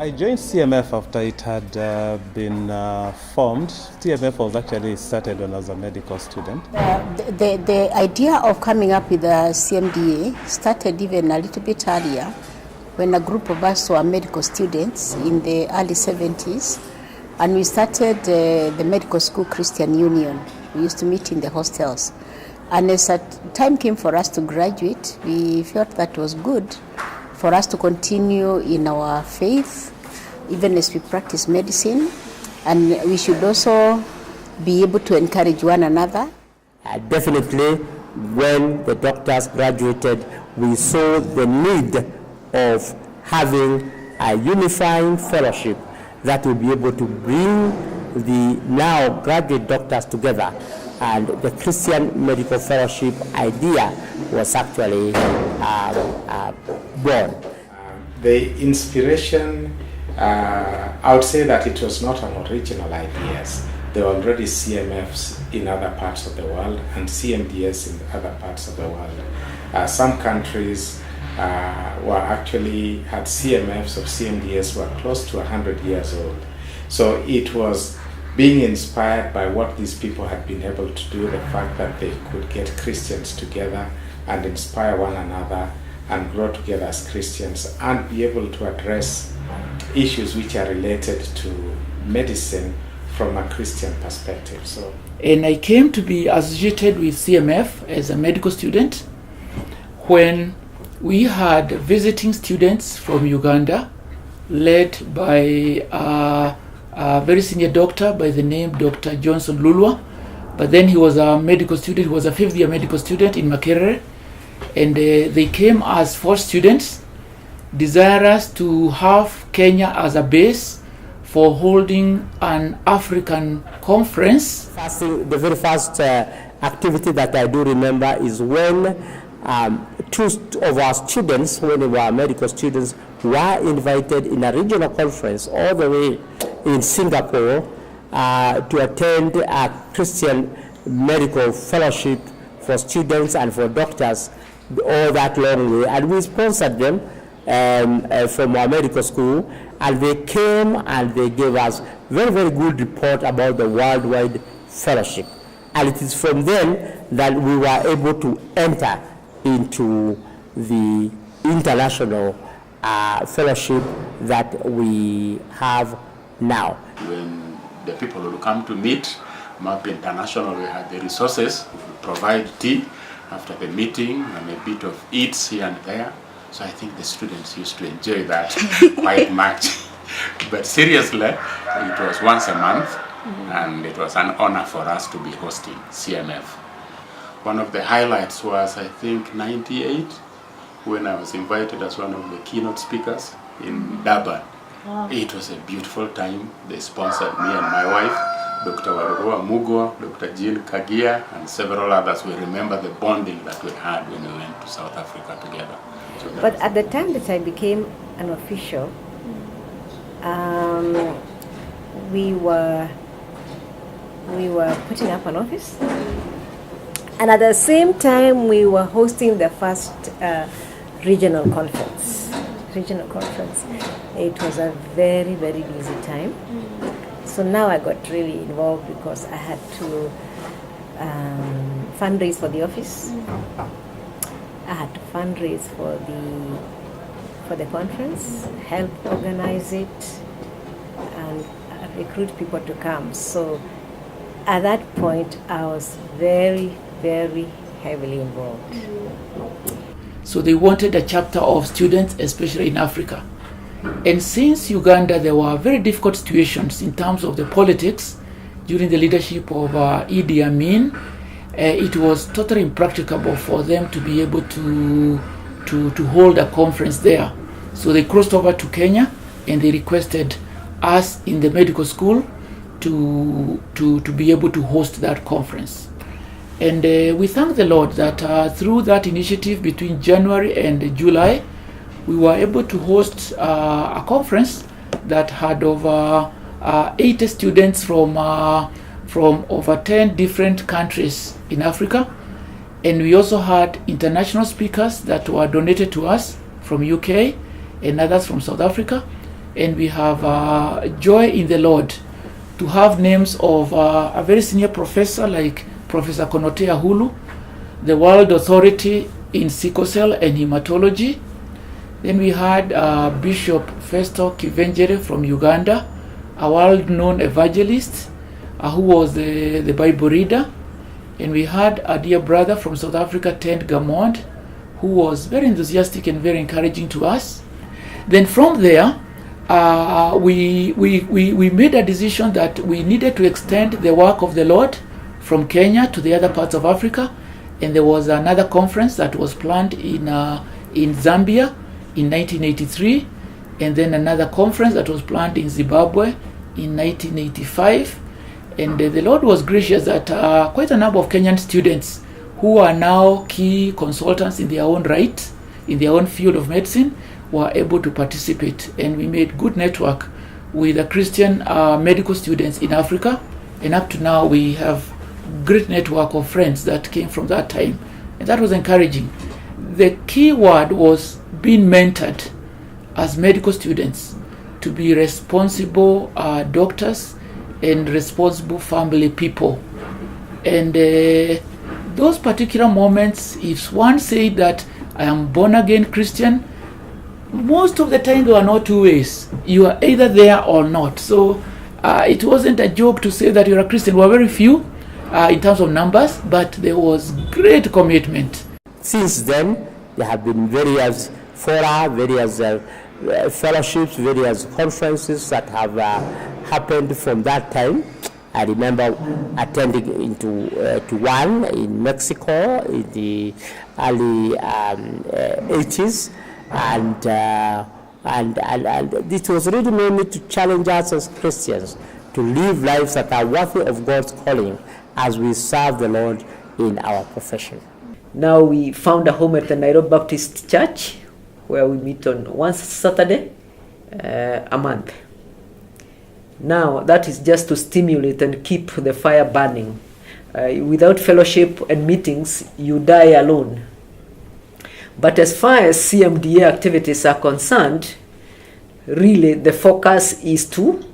I joined CMF after it had been formed. CMF was actually started when I was a medical student. The idea of coming up with the CMDA started even a little bit earlier when a group of us were medical students in the early 70s, and we started the Medical School Christian Union. We used to meet in the hostels. And as time came for us to graduate, we felt that was good for us to continue in our faith, even as we practice medicine, and we should also be able to encourage one another. Definitely, when the doctors graduated, we saw the need of having a unifying fellowship that will be able to bring the now graduate doctors together. And the Christian Medical Fellowship idea was actually born. The inspiration, I would say that it was not an original idea. There were already CMFs in other parts of the world and CMDS in other parts of the world. Some countries had CMFs or CMDS were close to 100 years old. So it was being inspired by what these people had been able to do, the fact that they could get Christians together and inspire one another and grow together as Christians and be able to address issues which are related to medicine from a Christian perspective. And I came to be associated with CMF as a medical student when we had visiting students from Uganda led by a very senior doctor by the name Dr. Johnson Lulwa. But then he was a medical student, he was a 5th year medical student in Makerere. And they came as 4 students, desirous to have Kenya as a base for holding an African conference. The very first activity that I do remember is when 2 of our students, when they were medical students, were invited in a regional conference all the way in Singapore to attend a Christian medical fellowship for students and for doctors all that long way. And we sponsored them from our medical school, and they came and they gave us very, very good report about the worldwide fellowship. And it is from then that we were able to enter into the international fellowship that we have now. When the people will come to meet, MAP International, we had the resources, we provide tea after the meeting and a bit of eats here and there. So I think the students used to enjoy that quite much. But seriously, it was once a month, and it was an honor for us to be hosting CMF. One of the highlights was, I think, 98, when I was invited as one of the keynote speakers in Durban. Wow. It was a beautiful time. They sponsored me and my wife, Dr. Warugua Mugo, Dr. Jean Kagia, and several others. We remember the bonding that we had when we went to South Africa together. So but at the time that I became an official, we were putting up an office, and at the same time we were hosting the first regional conference. It was a very, very busy time. So now I got really involved because I had to fundraise for the office. I had to fundraise for the conference, help organize it, and recruit people to come. So at that point, I was very, very heavily involved. So they wanted a chapter of students, especially in Africa. And since Uganda, there were very difficult situations in terms of the politics during the leadership of Idi Amin, it was totally impracticable for them to be able to hold a conference there. So they crossed over to Kenya and they requested us in the medical school to be able to host that conference. And we thank the Lord that through that initiative between January and July, we were able to host a conference that had over 80 students from over 10 different countries in Africa. And we also had international speakers that were donated to us from UK and others from South Africa. and we have joy in the Lord to have names of a very senior professor like Professor Konotea Hulu, the world authority in sickle cell and hematology. Then we had Bishop Festo Kivenjere from Uganda, a world-known evangelist who was the Bible reader. And we had a dear brother from South Africa, Tent Gamond, who was very enthusiastic and very encouraging to us. Then from there, we made a decision that we needed to extend the work of the Lord from Kenya to the other parts of Africa. And there was another conference that was planned in Zambia in 1983, and then another conference that was planned in Zimbabwe in 1985. And the Lord was gracious that quite a number of Kenyan students who are now key consultants in their own right, in their own field of medicine, were able to participate. And we made good network with the Christian medical students in Africa. And up to now, we have great network of friends that came from that time. And that was encouraging. The key word was being mentored as medical students to be responsible doctors and responsible family people. And those particular moments, if one said that I am born again Christian, most of the time there are no two ways. You are either there or not. So it wasn't a joke to say that you're a Christian. We were very few in terms of numbers, but there was great commitment. Since then, there have been various fora, various fellowships, various conferences that have happened from that time. I remember attending to one in Mexico in the early 80s, and it was really made to challenge us as Christians to live lives that are worthy of God's calling as we serve the Lord in our profession. Now we found a home at the Nairobi Baptist Church, where we meet on once Saturday a month. Now that is just to stimulate and keep the fire burning. Without fellowship and meetings, you die alone. But as far as CMDA activities are concerned, really the focus is to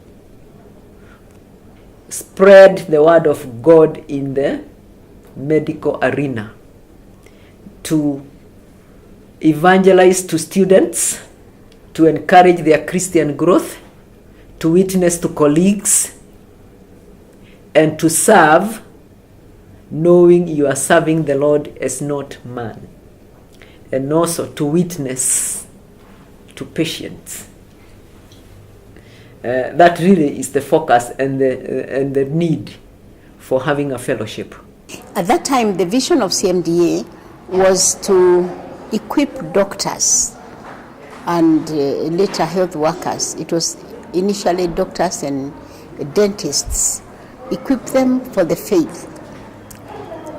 spread the word of God in the medical arena, to evangelize to students, to encourage their Christian growth, to witness to colleagues, and to serve, knowing you are serving the Lord as not man, and also to witness to patients. That really is the focus and the need for having a fellowship. At that time, the vision of CMDA was to equip doctors and later health workers. It was initially doctors and dentists, equip them for the faith,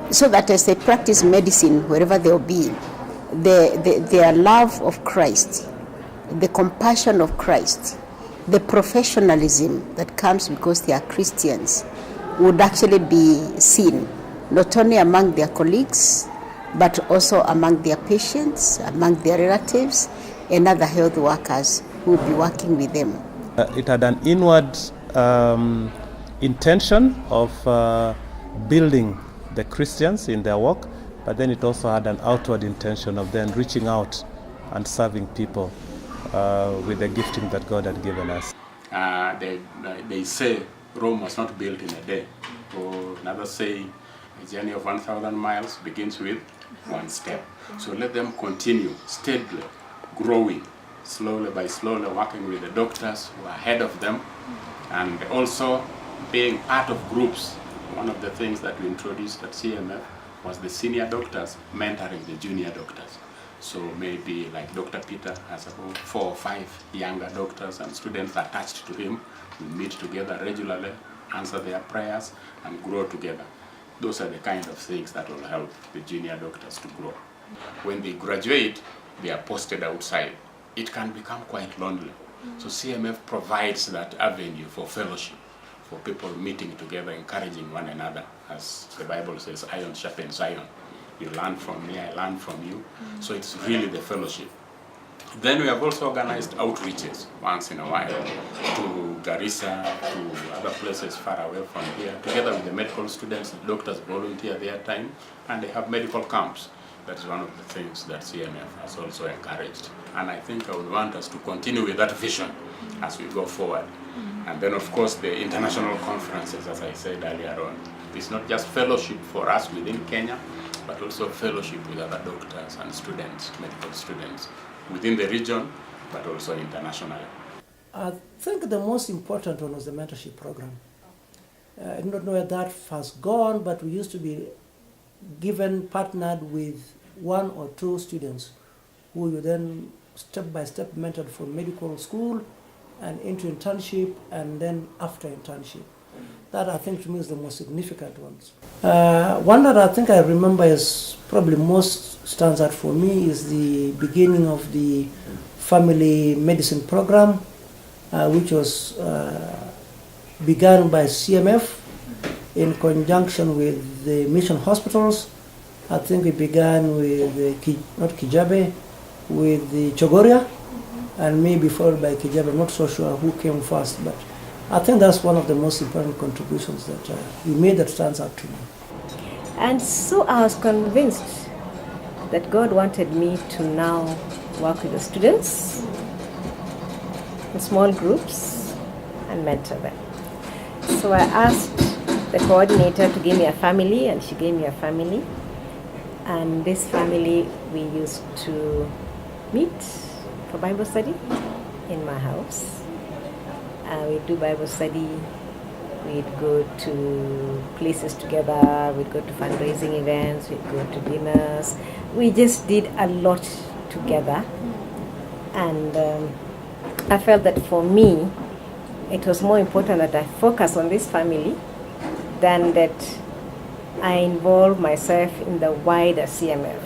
so that as they practice medicine wherever they'll be, their love of Christ, the compassion of Christ, the professionalism that comes because they are Christians would actually be seen, not only among their colleagues, but also among their patients, among their relatives, and other health workers who will be working with them. It had an inward intention of building the Christians in their work, but then it also had an outward intention of then reaching out and serving people with the gifting that God had given us. They say Rome was not built in a day. Or another saying, a journey of 1,000 miles begins with one step. So let them continue steadily growing, slowly by slowly, working with the doctors who are ahead of them, and also being part of groups. One of the things that we introduced at CMF was the senior doctors mentoring the junior doctors. So maybe like Dr. Peter has about 4 or 5 younger doctors and students attached to him. We meet together regularly, answer their prayers, and grow together. Those are the kind of things that will help the junior doctors to grow. When they graduate, they are posted outside. It can become quite lonely. So CMF provides that avenue for fellowship, for people meeting together, encouraging one another. As the Bible says, iron sharpens iron. You learn from me, I learn from you. So it's really the fellowship. Then we have also organized outreaches once in a while to Garissa, to other places far away from here. Together with the medical students, the doctors volunteer their time, and they have medical camps. That is one of the things that CMF has also encouraged. And I think I would want us to continue with that vision as we go forward. And then, of course, the international conferences, as I said earlier on. It's not just fellowship for us within Kenya, but also fellowship with other doctors and students, medical students, within the region, but also internationally. I think the most important one was the mentorship program. I do not know where that has gone, but we used to be partnered with 1 or 2 students who you then step by step mentored from medical school and into internship and then after internship. That I think to me is the most significant ones. One that I think I remember is probably most stands out for me is the beginning of the family medicine program, which was begun by CMF in conjunction with the mission hospitals. I think we began with not Kijabe, with the Chogoria, and maybe followed by Kijabe. I'm not so sure who came first, but I think that's one of the most important contributions that we made that stands out to me. And so I was convinced that God wanted me to now work with the students in small groups and mentor them. So I asked the coordinator to give me a family, and she gave me a family. And this family we used to meet for Bible study in my house. We'd do Bible study, we'd go to places together, we'd go to fundraising events, we'd go to dinners. We just did a lot together. And I felt that for me, it was more important that I focus on this family than that I involve myself in the wider CMF.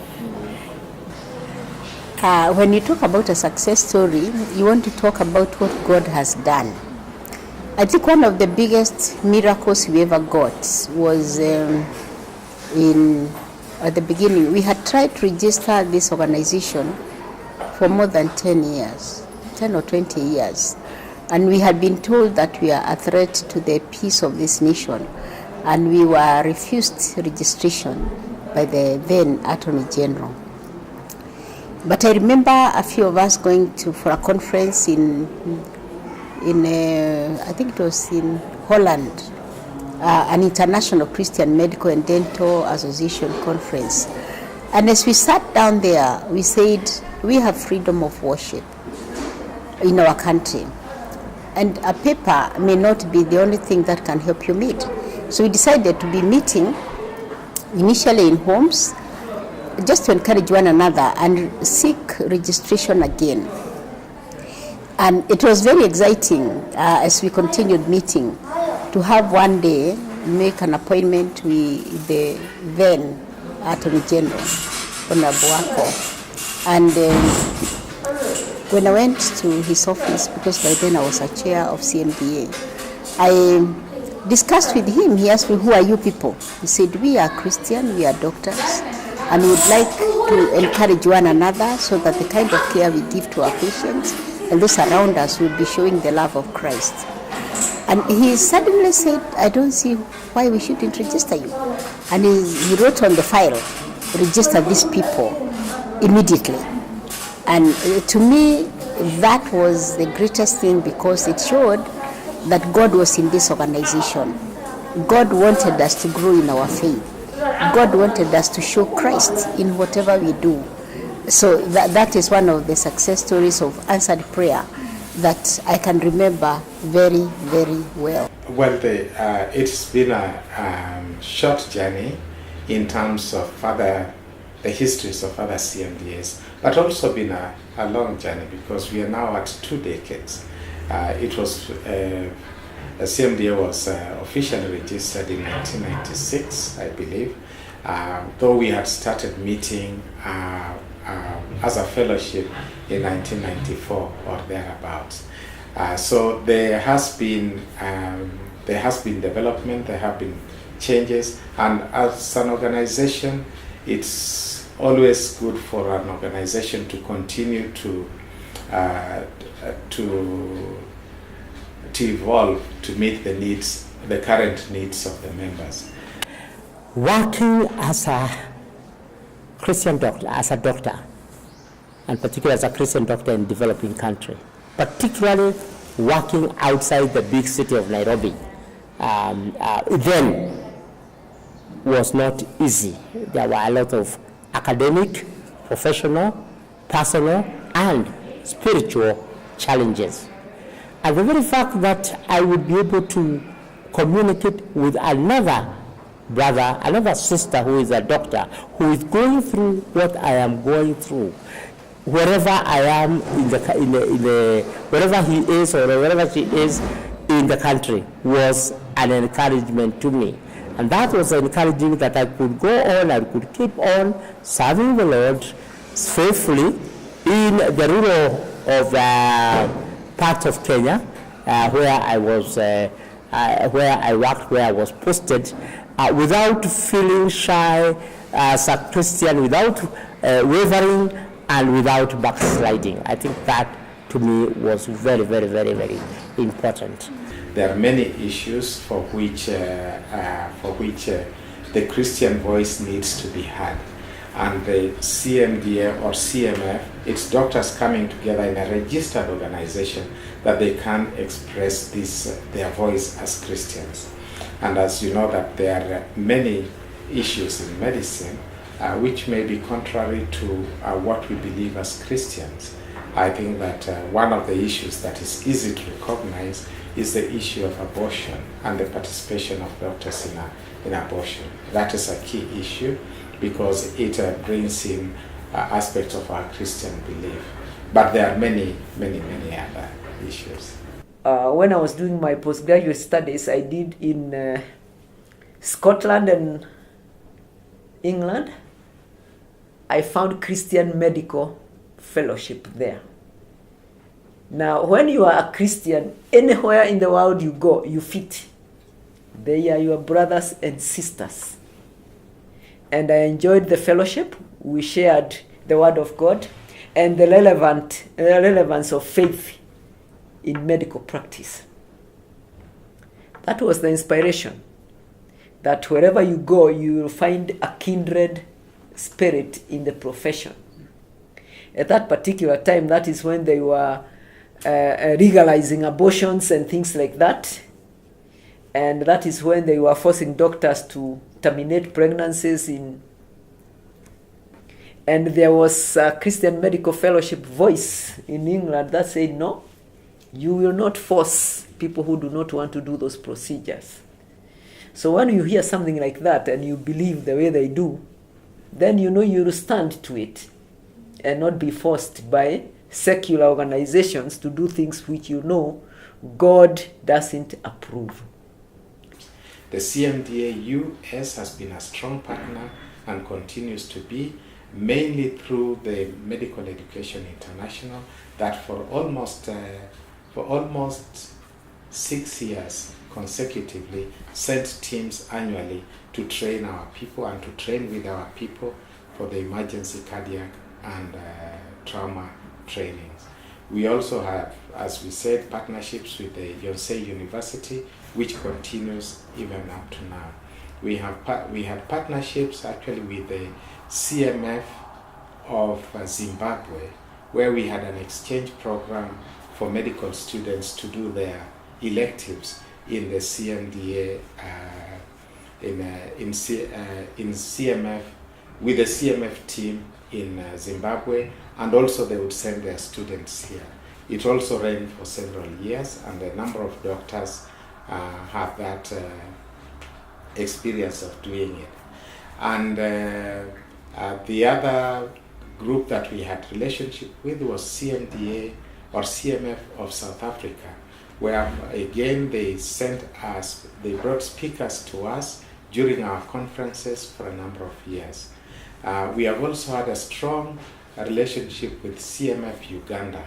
When you talk about a success story, you want to talk about what God has done. I think one of the biggest miracles we ever got was at the beginning. We had tried to register this organization for more than 10 years, 10 or 20 years. And we had been told that we are a threat to the peace of this nation. And we were refused registration by the then Attorney General. But I remember a few of us going for a conference in I think it was in Holland, an international Christian Medical and Dental Association conference. And as we sat down there, we said, we have freedom of worship in our country. And a paper may not be the only thing that can help you meet. So we decided to be meeting initially in homes, just to encourage one another and seek registration again. And it was very exciting as we continued meeting to have one day make an appointment with the then Attorney General, Honorable Wako. And when I went to his office, because by then I was a chair of CMDA, I discussed with him. He asked me, who are you people? He said, we are Christian, we are doctors, and we would like to encourage one another so that the kind of care we give to our patients and those around us will be showing the love of Christ. And he suddenly said, I don't see why we shouldn't register you. And he wrote on the file, register these people immediately. And to me, that was the greatest thing, because it showed that God was in this organization. God wanted us to grow in our faith. God wanted us to show Christ in whatever we do. So that is one of the success stories of answered prayer that I can remember very, very well. Well, it's been a short journey in terms of the histories of other CMDAs, but also been a long journey, because we are now at 2 decades. It was CMDA was officially registered in 1996, I believe, though we had started meeting as a fellowship in 1994 or thereabouts. So there has been development, there have been changes, and as an organization, it's always good for an organization to continue to to evolve to meet the needs, the current needs of the members. Working as a Christian doctor, and particularly as a Christian doctor in developing country, particularly working outside the big city of Nairobi, then was not easy. There were a lot of academic, professional, personal, and spiritual challenges. And the very fact that I would be able to communicate with another brother, another sister who is a doctor, who is going through what I am going through, wherever I am wherever he is or wherever she is in the country, was an encouragement to me. And that was encouraging that I could go on, I could keep on serving the Lord faithfully in the rural of part of Kenya, where I was, where I worked, where I was posted, without feeling shy as a Christian, without wavering and without backsliding. I think that to me was very, very, very, very important. There are many issues for which the Christian voice needs to be heard. And the CMDA or CMF, it's doctors coming together in a registered organization that they can express their voice as Christians. And as you know that there are many issues in medicine which may be contrary to what we believe as Christians. I think that one of the issues that is easy to recognize is the issue of abortion and the participation of doctors in abortion. That is a key issue because it brings in aspects of our Christian belief. But there are many, many, many other issues. When I was doing my postgraduate studies, I did in Scotland and England. I found Christian medical fellowship there. Now, when you are a Christian, anywhere in the world you go, you fit. They are your brothers and sisters. And I enjoyed the fellowship. We shared the Word of God and the relevance of faith in medical practice. That was the inspiration, that wherever you go, you will find a kindred spirit in the profession. At that particular time, that is when they were legalizing abortions and things like that. And that is when they were forcing doctors to terminate pregnancies and there was a Christian medical fellowship voice in England that said, no, you will not force people who do not want to do those procedures. So when you hear something like that and you believe the way they do, then you know you will stand to it and not be forced by secular organizations to do things which you know God doesn't approve. The CMDA US has been a strong partner and continues to be, mainly through the Medical Education International, that for almost 6 years consecutively sent teams annually to train our people and to train with our people for the emergency cardiac and trauma trainings. We also have, as we said, partnerships with the Yonsei University, which continues even up to now. We had partnerships actually with the CMF of Zimbabwe, where we had an exchange program for medical students to do their electives in the CMDA, in CMF, with the CMF team in Zimbabwe, and also they would send their students here. It also ran for several years, and a number of doctors have that experience of doing it. And the other group that we had relationship with was CMDA or CMF of South Africa, where again they brought speakers to us during our conferences for a number of years. We have also had a strong relationship with CMF Uganda,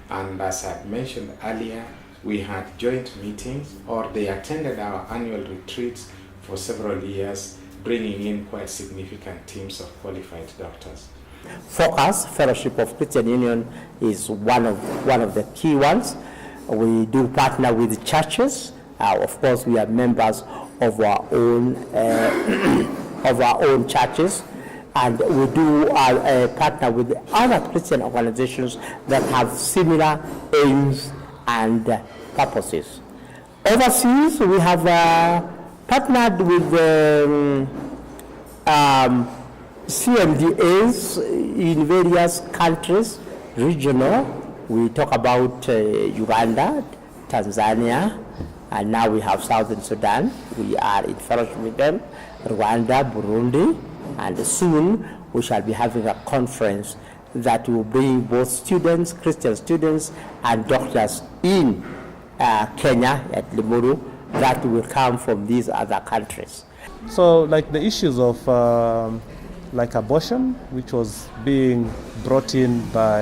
and as I mentioned earlier, we had joint meetings, or they attended our annual retreats for several years, bringing in quite significant teams of qualified doctors. For us, Fellowship of Christian Union is one of the key ones. We do partner with churches. Of course, we are members of our own churches, and we do partner with other Christian organizations that have similar aims and purposes. Overseas, we have partnered with CMDAs in various countries, regional. We talk about Uganda, Tanzania, and now we have Southern Sudan. We are in fellowship with them, Rwanda, Burundi, and soon we shall be having a conference that will bring both students, Christian students, and doctors in Kenya at Limuru that will come from these other countries. So like the issues of like abortion, which was being brought in by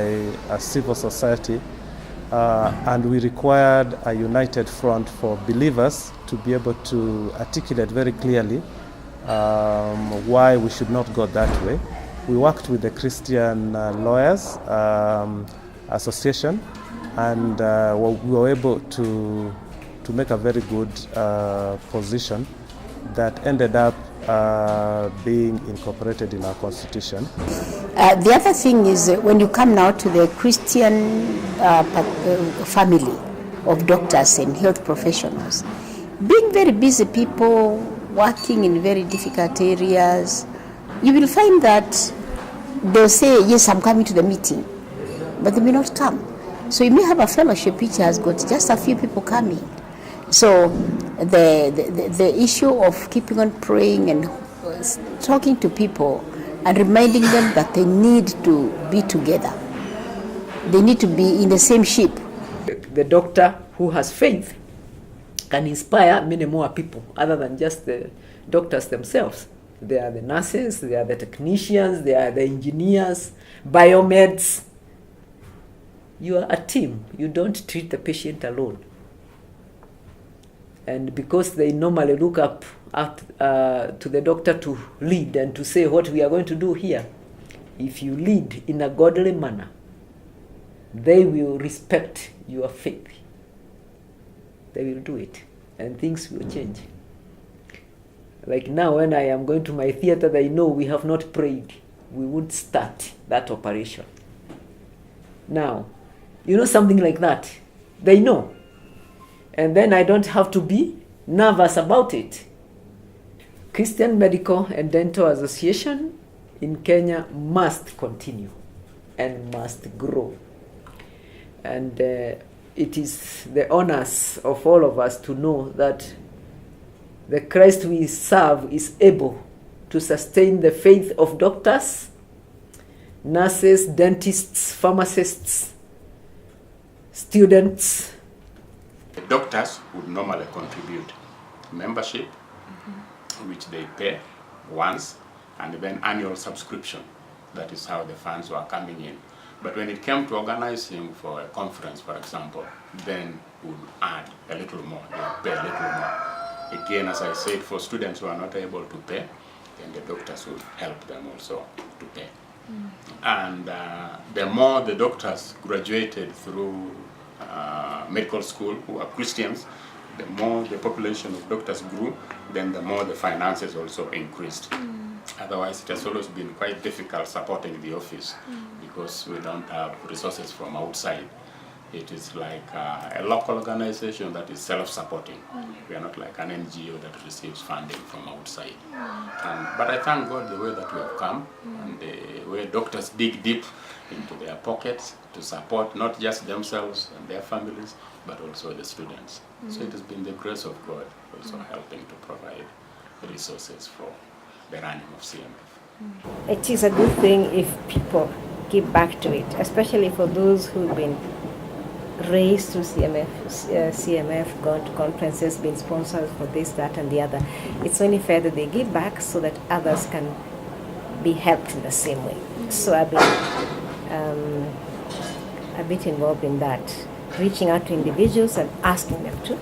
a civil society, and we required a united front for believers to be able to articulate very clearly why we should not go that way. We worked with the Christian Lawyers Association, and we were able to make a very good position that ended up being incorporated in our constitution. The other thing is when you come now to the Christian family of doctors and health professionals, being very busy people working in very difficult areas, you will find that they'll say, yes, I'm coming to the meeting, but they may not come. So you may have a fellowship which has got just a few people coming. So the issue of keeping on praying and talking to people and reminding them that they need to be together. They need to be in the same ship. The doctor who has faith can inspire many more people other than just the doctors themselves. They are the nurses, they are the technicians, they are the engineers, biomeds. You are a team. You don't treat the patient alone. And because they normally look up to the doctor to lead and to say what we are going to do here, if you lead in a godly manner, they will respect your faith. They will do it, and things will change. Like now, when I am going to my theater, they know we have not prayed. We would start that operation. Now, you know, something like that, they know. And then I don't have to be nervous about it. Christian Medical and Dental Association in Kenya must continue and must grow. And it is the honors of all of us to know that the Christ we serve is able to sustain the faith of doctors, nurses, dentists, pharmacists, students. The doctors would normally contribute membership, which they pay once, and then annual subscription. That is how the funds were coming in. But when it came to organizing for a conference, for example, then we would add a little more, they would pay a little more. Again, as I said, for students who are not able to pay, then the doctors would help them also to pay. And the more the doctors graduated through medical school who are Christians, the more the population of doctors grew, then the more the finances also increased. Otherwise, it has always been quite difficult supporting the office because we don't have resources from outside. It is like a local organization that is self-supporting. We are not like an NGO that receives funding from outside. But I thank God the way that we have come and the way doctors dig deep into their pockets to support not just themselves and their families, but also the students. So it has been the grace of God also helping to provide resources for the running of CMF. It is a good thing if people give back to it, especially for those who've been raised through CMF, gone to conferences, been sponsored for this, that, and the other. It's only fair that they give back so that others can be helped in the same way. So I've been a bit involved in that, reaching out to individuals and asking them to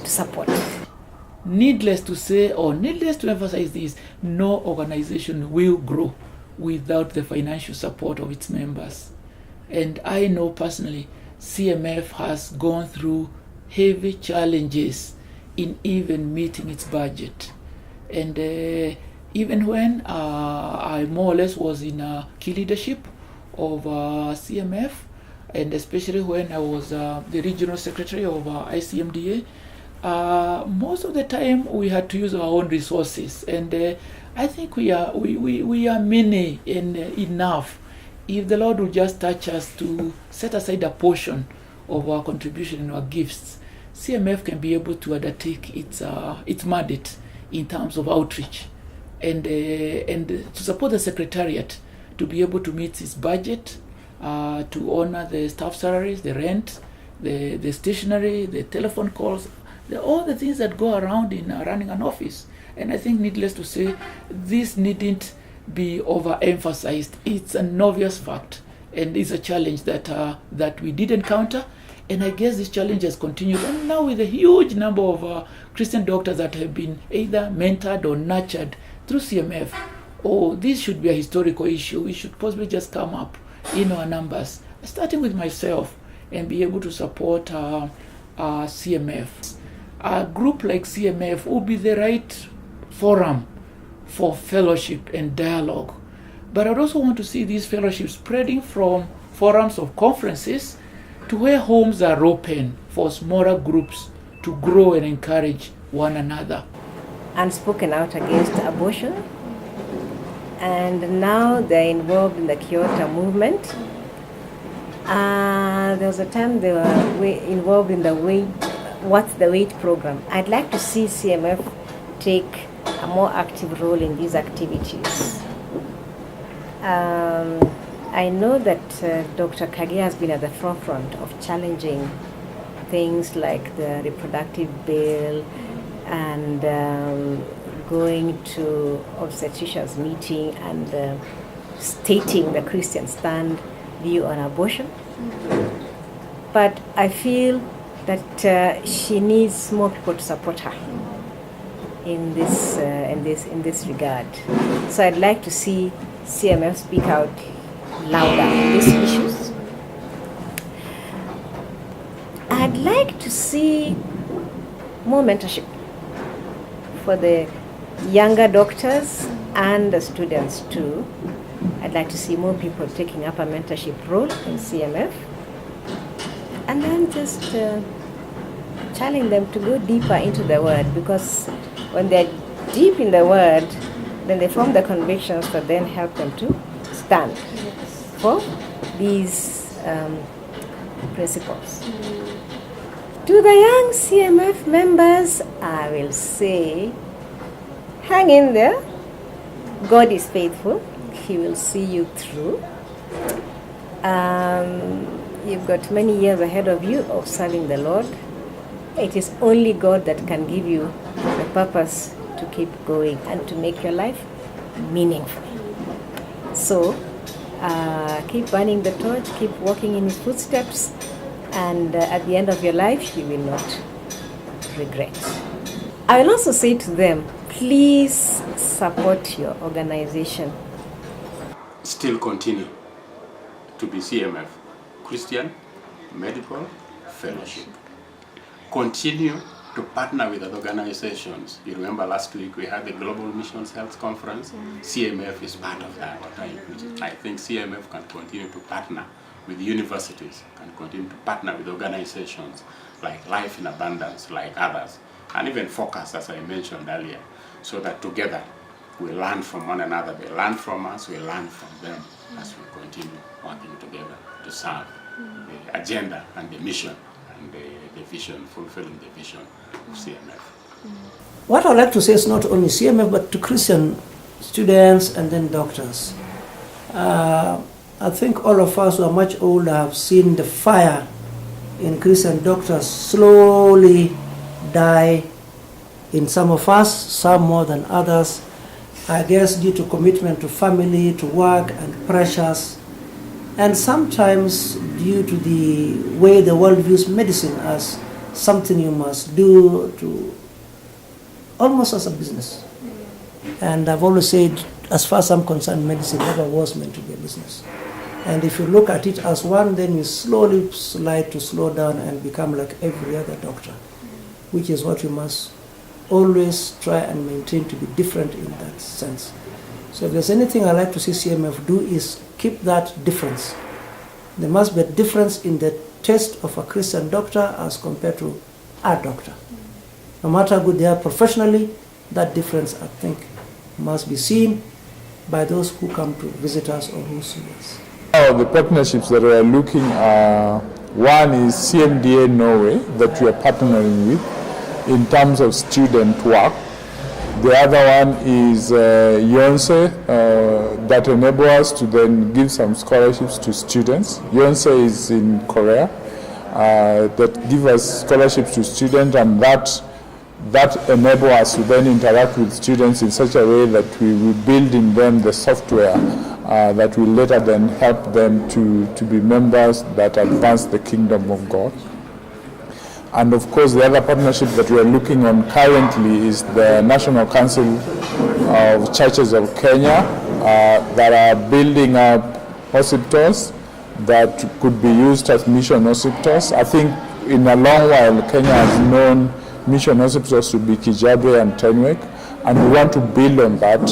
support. Needless to say, or needless to emphasize this, no organization will grow without the financial support of its members. And I know personally CMF has gone through heavy challenges in even meeting its budget. And even when I more or less was in key leadership of CMF, and especially when I was the regional secretary of ICMDA, most of the time we had to use our own resources. And I think we are many and enough. If the Lord will just touch us to set aside a portion of our contribution and our gifts, CMF can be able to undertake its mandate in terms of outreach and to support the Secretariat to be able to meet its budget, to honor the staff salaries, the rent, the stationery, the telephone calls, all the things that go around in running an office. And I think, needless to say, this needn't be overemphasized. It's an obvious fact, and it's a challenge that we did encounter. And I guess this challenge has continued. And now with a huge number of Christian doctors that have been either mentored or nurtured through CMF, this should be a historical issue. We should possibly just come up in our numbers, starting with myself, and be able to support CMF. A group like CMF would be the right forum for fellowship and dialogue. But I'd also want to see these fellowships spreading from forums of conferences to where homes are open for smaller groups to grow and encourage one another. And spoken out against abortion. And now they're involved in the Kyoto movement. There was a time they were involved in the What's the Weight program. I'd like to see CMF take a more active role in these activities. I know that Dr. Kage has been at the forefront of challenging things like the reproductive bill and going to obstetricians meeting and stating the Christian stand view on abortion. But I feel that she needs more people to support her in this regard. So I'd like to see CMF speak out louder on these issues. I'd like to see more mentorship for the younger doctors and the students too. I'd like to see more people taking up a mentorship role in CMF, and then just challenge them to go deeper into the Word, because when they're deep in the Word, then they form the convictions that then help them to stand for these principles. To the young CMF members, I will say, hang in there. God is faithful. He will see you through. You've got many years ahead of you of serving the Lord. It is only God that can give you the purpose to keep going and to make your life meaningful. So keep burning the torch, keep walking in His footsteps, and at the end of your life, you will not regret. I will also say to them, please support your organization. Still continue to be CMF, Christian Medical Fellowship. Continue to partner with other organizations. You remember last week we had the Global Missions Health Conference. CMF is part of that. I think CMF can continue to partner with universities, can continue to partner with organizations like Life in Abundance, like others, and even Focus, as I mentioned earlier, so that together we learn from one another. They learn from us, we learn from them as we continue working together to serve the agenda and the mission and the vision, fulfilling the vision of CMF. What I'd like to say is not only CMF, but to Christian students and then doctors. I think all of us who are much older have seen the fire in Christian doctors slowly die in some of us, some more than others. I guess due to commitment to family, to work and pressures, and sometimes due to the way the world views medicine as something you must do, to almost as a business. And I've always said, as far as I'm concerned, medicine never was meant to be a business. And if you look at it as one, then you slowly slide to slow down and become like every other doctor, which is what you must always try and maintain, to be different in that sense. So if there's anything I like to see CMF do, is keep that difference. There must be a difference in the taste of a Christian doctor as compared to a doctor. No matter how good they are professionally, that difference, I think, must be seen by those who come to visit us or who see us. The partnerships that we are looking at, one is CMDA Norway that we are partnering with in terms of student work. The other one is Yonsei that enable us to then give some scholarships to students. Yonsei is in Korea that give us scholarships to students, and that enable us to then interact with students in such a way that we will build in them the software that will later then help them to be members that advance the kingdom of God. And of course, the other partnership that we are looking on currently is the National Council of Churches of Kenya that are building up hospitals that could be used as mission hospitals. I think in a long while, Kenya has known mission hospitals to be Kijabe and Tenwek, and we want to build on that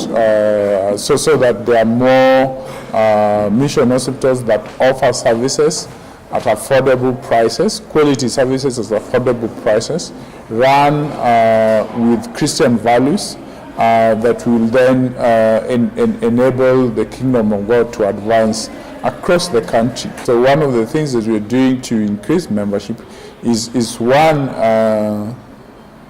so that there are more mission hospitals that offer services at affordable prices, quality services at affordable prices, run with Christian values that will then enable the kingdom of God to advance across the country. So one of the things that we're doing to increase membership is one,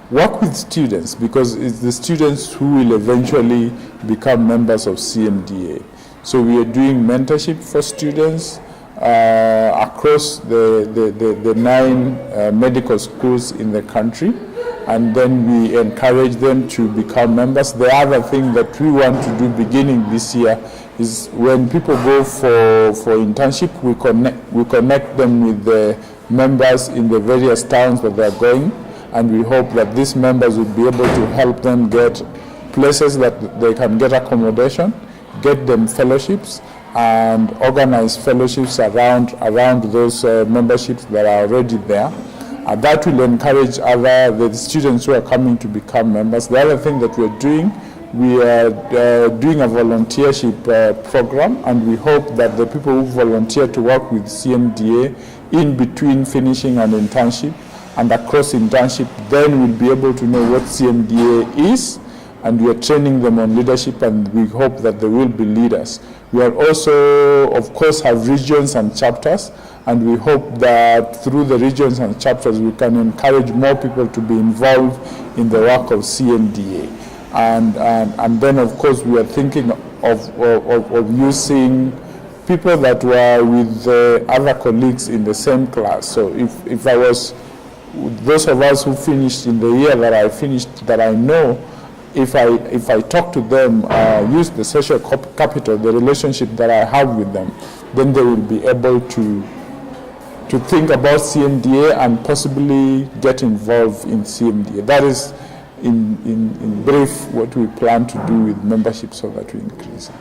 work with students, because it's the students who will eventually become members of CMDA. So we are doing mentorship for students across the 9 medical schools in the country, and then we encourage them to become members. The other thing that we want to do beginning this year is when people go for internship, we connect them with the members in the various towns that they're going, and we hope that these members will be able to help them get places that they can get accommodation, get them fellowships, and organize fellowships around those memberships that are already there. That will encourage the students who are coming to become members. The other thing that we're doing, we are doing a volunteership program, and we hope that the people who volunteer to work with CMDA in between finishing an internship and across internship then will be able to know what CMDA is, and we are training them on leadership, and we hope that they will be leaders. We are also, of course, have regions and chapters, and we hope that through the regions and chapters we can encourage more people to be involved in the work of CMDA. And then, of course, we are thinking of using people that were with other colleagues in the same class. So if I was, those of us who finished in the year that I finished, that I know, if I talk to them, use the social capital, the relationship that I have with them, then they will be able to think about CMDA and possibly get involved in CMDA. That is, in brief, what we plan to do with membership so that we increase it.